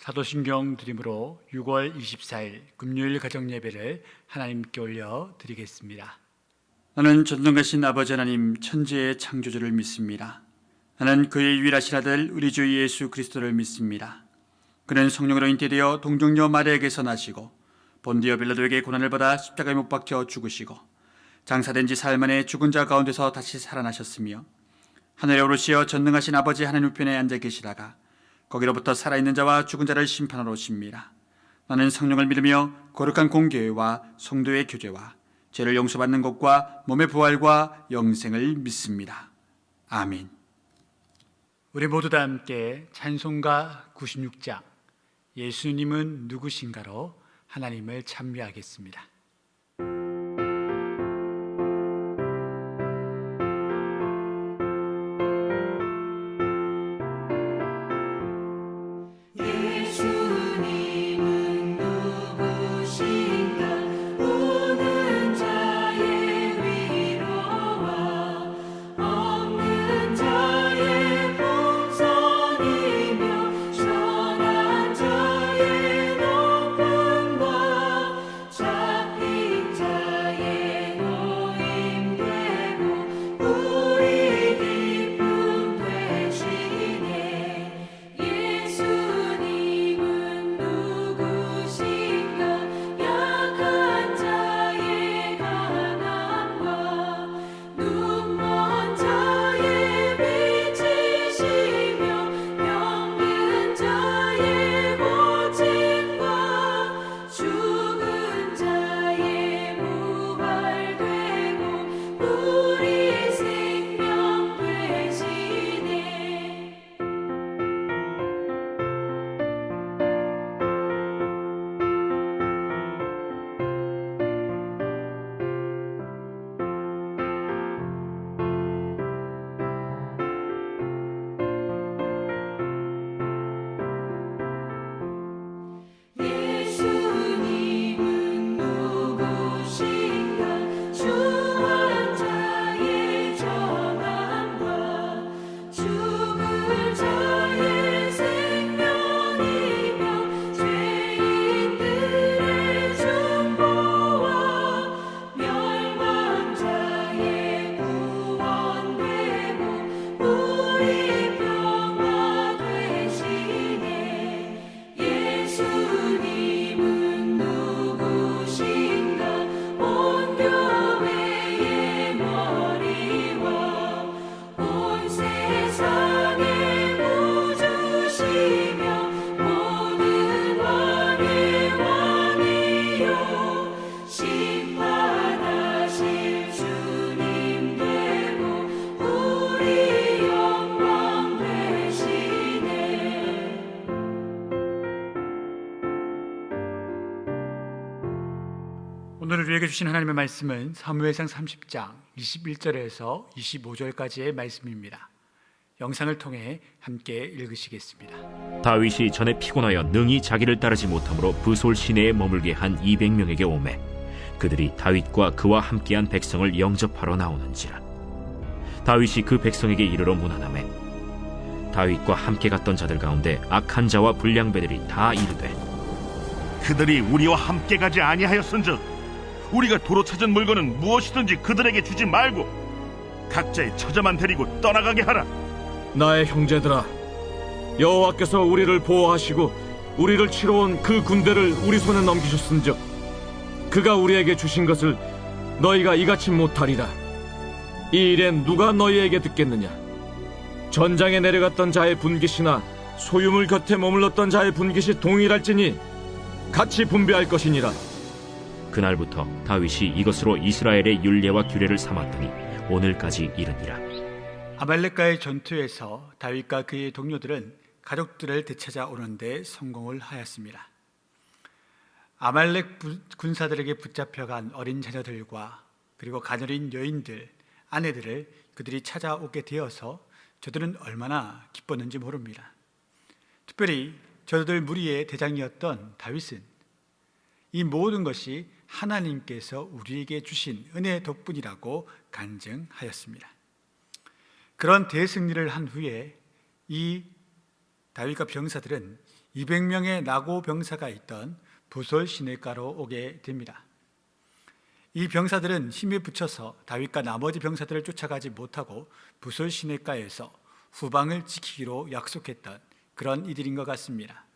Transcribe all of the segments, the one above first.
사도신경 드림으로 6월 24일 금요일 가정예배를 하나님께 올려 드리겠습니다. 나는 전능하신 아버지 하나님 천지의 창조주를 믿습니다. 나는 그의 유일하신 아들 우리 주 예수 그리스도를 믿습니다. 그는 성령으로 잉태되어 동정녀 마리아에게서 나시고 본디오 빌라도에게 고난을 받아 십자가에 못 박혀 죽으시고 장사된 지 사흘 만에 죽은 자 가운데서 다시 살아나셨으며 하늘에 오르시어 전능하신 아버지 하나님 우편에 앉아 계시다가 거기로부터 살아있는 자와 죽은 자를 심판하러 오십니다. 나는 성령을 믿으며 거룩한 공교회와 성도의 교제와 죄를 용서받는 것과 몸의 부활과 영생을 믿습니다. 아멘. 우리 모두 다 함께 찬송가 96장 예수님은 누구신가로 하나님을 찬미하겠습니다. 오늘 우리에게 주신 하나님의 말씀은 사무엘상 30장 21절에서 25절까지의 말씀입니다. 영상을 통해 함께 읽으시겠습니다. 다윗이 전에 피곤하여 능히 자기를 따르지 못하므로 브솔 시내에 머물게 한 200명에게 오매 그들이 다윗과 그와 함께한 백성을 영접하러 나오는지라. 다윗이 그 백성에게 이르러 문안하매 다윗과 함께 갔던 자들 가운데 악한 자와 불량배들이 다 이르되 그들이 우리와 함께 가지 아니하였은즉 우리가 도로 찾은 물건은 무엇이든지 그들에게 주지 말고 각자의 처자만 데리고 떠나가게 하라. 나의 형제들아, 여호와께서 우리를 보호하시고 우리를 치러 온 그 군대를 우리 손에 넘기셨은즉 그가 우리에게 주신 것을 너희가 이같이 못하리라. 이 일엔 누가 너희에게 듣겠느냐? 전장에 내려갔던 자의 분깃이나 소유물 곁에 머물렀던 자의 분깃이 동일할지니 같이 분배할 것이니라. 그날부터 다윗이 이것으로 이스라엘의 율례와 규례를 삼았더니 오늘까지 이르니라. 아말렉과의 전투에서 다윗과 그의 동료들은 가족들을 되찾아 오는데 성공을 하였습니다. 아말렉 군사들에게 붙잡혀간 어린 자녀들과 그리고 가녀린 여인들, 아내들을 그들이 찾아오게 되어서 저들은 얼마나 기뻤는지 모릅니다. 특별히 저들 무리의 대장이었던 다윗은 이 모든 것이 하나님께서 우리에게 주신 은혜 덕분이라고 간증하였습니다. 그런 대승리를 한 후에 이 다윗과 병사들은 200명의 나고 병사가 있던 부솔 시내가로 오게 됩니다. 이 병사들은 힘에 부쳐서 다윗과 나머지 병사들을 쫓아가지 못하고 부솔 시내가에서 후방을 지키기로 약속했던 그런 이들인 것 같습니다.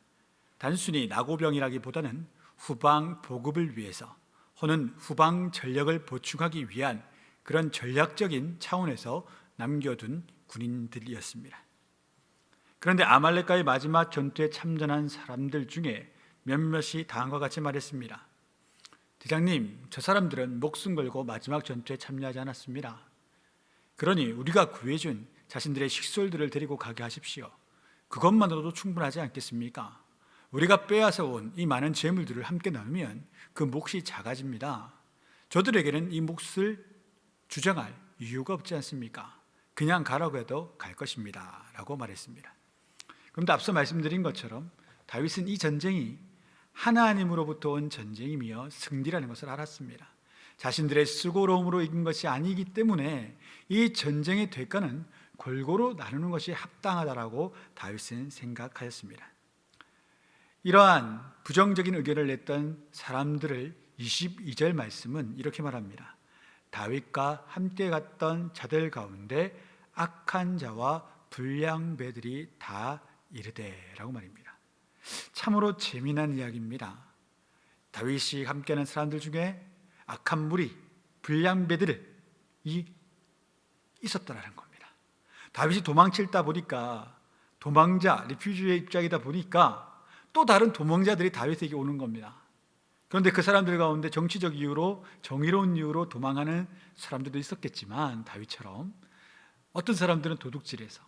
단순히 나고병이라기보다는 후방 보급을 위해서 혹은 후방 전력을 보충하기 위한 그런 전략적인 차원에서 남겨둔 군인들이었습니다. 그런데 아말렉과의 마지막 전투에 참전한 사람들 중에 몇몇이 다음과 같이 말했습니다. 대장님, 저 사람들은 목숨 걸고 마지막 전투에 참여하지 않았습니다. 그러니 우리가 구해준 자신들의 식솔들을 데리고 가게 하십시오. 그것만으로도 충분하지 않겠습니까? 우리가 빼앗아 온 이 많은 재물들을 함께 나누면 그 몫이 작아집니다. 저들에게는 이 몫을 주장할 이유가 없지 않습니까? 그냥 가라고 해도 갈 것입니다 라고 말했습니다. 그런데 앞서 말씀드린 것처럼 다윗은 이 전쟁이 하나님으로부터 온 전쟁이며 승리라는 것을 알았습니다. 자신들의 수고로움으로 이긴 것이 아니기 때문에 이 전쟁의 대가는 골고루 나누는 것이 합당하다라고 다윗은 생각하였습니다. 이러한 부정적인 의견을 냈던 사람들을 22절 말씀은 이렇게 말합니다. 다윗과 함께 갔던 자들 가운데 악한 자와 불량배들이 다 이르되 라고 말입니다. 참으로 재미난 이야기입니다. 다윗이 함께하는 사람들 중에 악한 무리, 불량배들이 있었다라는 겁니다. 다윗이 도망칠다 보니까 도망자, 리퓨지의 입장이다 보니까 또 다른 도망자들이 다윗에게 오는 겁니다. 그런데 그 사람들 가운데 정치적 이유로, 정의로운 이유로 도망하는 사람들도 있었겠지만 다윗처럼 어떤 사람들은 도둑질해서,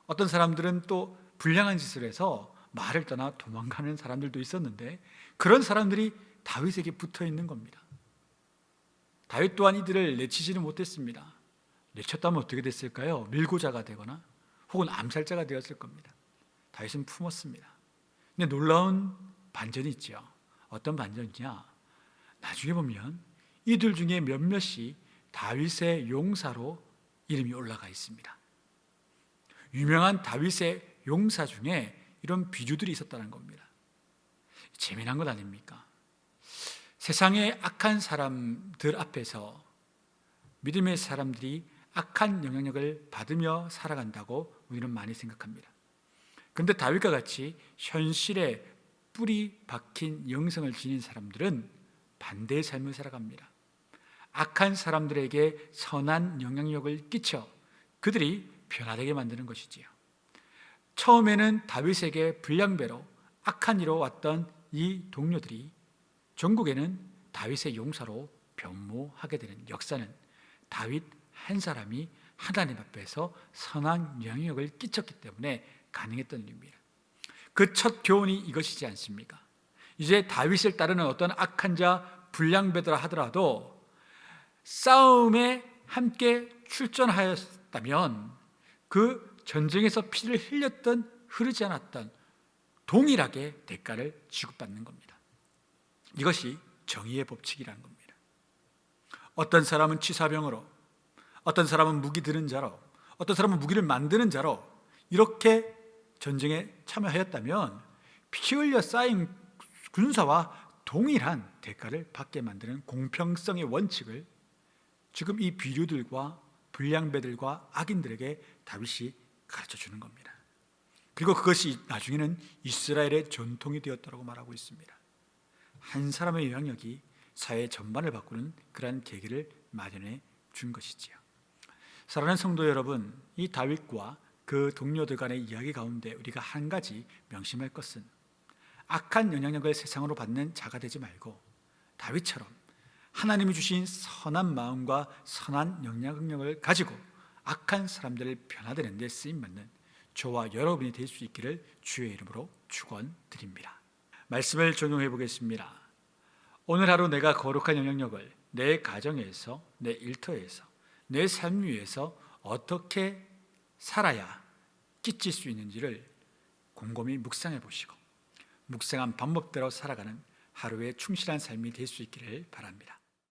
어떤 사람들은 또 불량한 짓을 해서 말을 떠나 도망가는 사람들도 있었는데 그런 사람들이 다윗에게 붙어 있는 겁니다. 다윗 또한 이들을 내치지는 못했습니다. 내쳤다면 어떻게 됐을까요? 밀고자가 되거나 혹은 암살자가 되었을 겁니다. 다윗은 품었습니다. 근데 놀라운 반전이 있죠. 어떤 반전이냐? 나중에 보면 이들 중에 몇몇이 다윗의 용사로 이름이 올라가 있습니다. 유명한 다윗의 용사 중에 이런 비주들이 있었다는 겁니다. 재미난 것 아닙니까? 세상의 악한 사람들 앞에서 믿음의 사람들이 악한 영향력을 받으며 살아간다고 우리는 많이 생각합니다. 그런데 다윗과 같이 현실에 뿌리 박힌 영성을 지닌 사람들은 반대의 삶을 살아갑니다. 악한 사람들에게 선한 영향력을 끼쳐 그들이 변화되게 만드는 것이지요. 처음에는 다윗에게 불량배로 악한 이로 왔던 이 동료들이 전국에는 다윗의 용사로 변모하게 되는 역사는 다윗 한 사람이 하나님 앞에서 선한 영향력을 끼쳤기 때문에 가능했던 일입니다. 그 첫 교훈이 이것이지 않습니까? 이제 다윗을 따르는 어떤 악한 자, 불량배더라 하더라도 싸움에 함께 출전하였다면 그 전쟁에서 피를 흘렸던, 흐르지 않았던 동일하게 대가를 지급받는 겁니다. 이것이 정의의 법칙이라는 겁니다. 어떤 사람은 치사병으로, 어떤 사람은 무기 드는 자로, 어떤 사람은 무기를 만드는 자로 이렇게 전쟁에 참여하였다면 피 흘려 쌓인 군사와 동일한 대가를 받게 만드는 공평성의 원칙을 지금 이 비류들과 불량배들과 악인들에게 다윗이 가르쳐 주는 겁니다. 그리고 그것이 나중에는 이스라엘의 전통이 되었다고 말하고 있습니다. 한 사람의 영향력이 사회 전반을 바꾸는 그러한 계기를 마련해 준 것이지요. 사랑하는 성도 여러분, 이 다윗과 그 동료들 간의 이야기 가운데 우리가 한 가지 명심할 것은 악한 영향력을 세상으로 받는 자가 되지 말고 다윗처럼 하나님이 주신 선한 마음과 선한 영향력을 가지고 악한 사람들을 변화되는 데 쓰임받는 저와 여러분이 될 수 있기를 주의 이름으로 축원드립니다. 말씀을 적용해 보겠습니다. 오늘 하루 내가 거룩한 영향력을 내 가정에서, 내 일터에서, 내 삶 위에서 어떻게 살아야 끼칠 수 있는지를 곰곰이 묵상해 보시고 묵상한 방법대로 살아가는 하루의 충실한 삶이 될 수 있기를 바랍니다.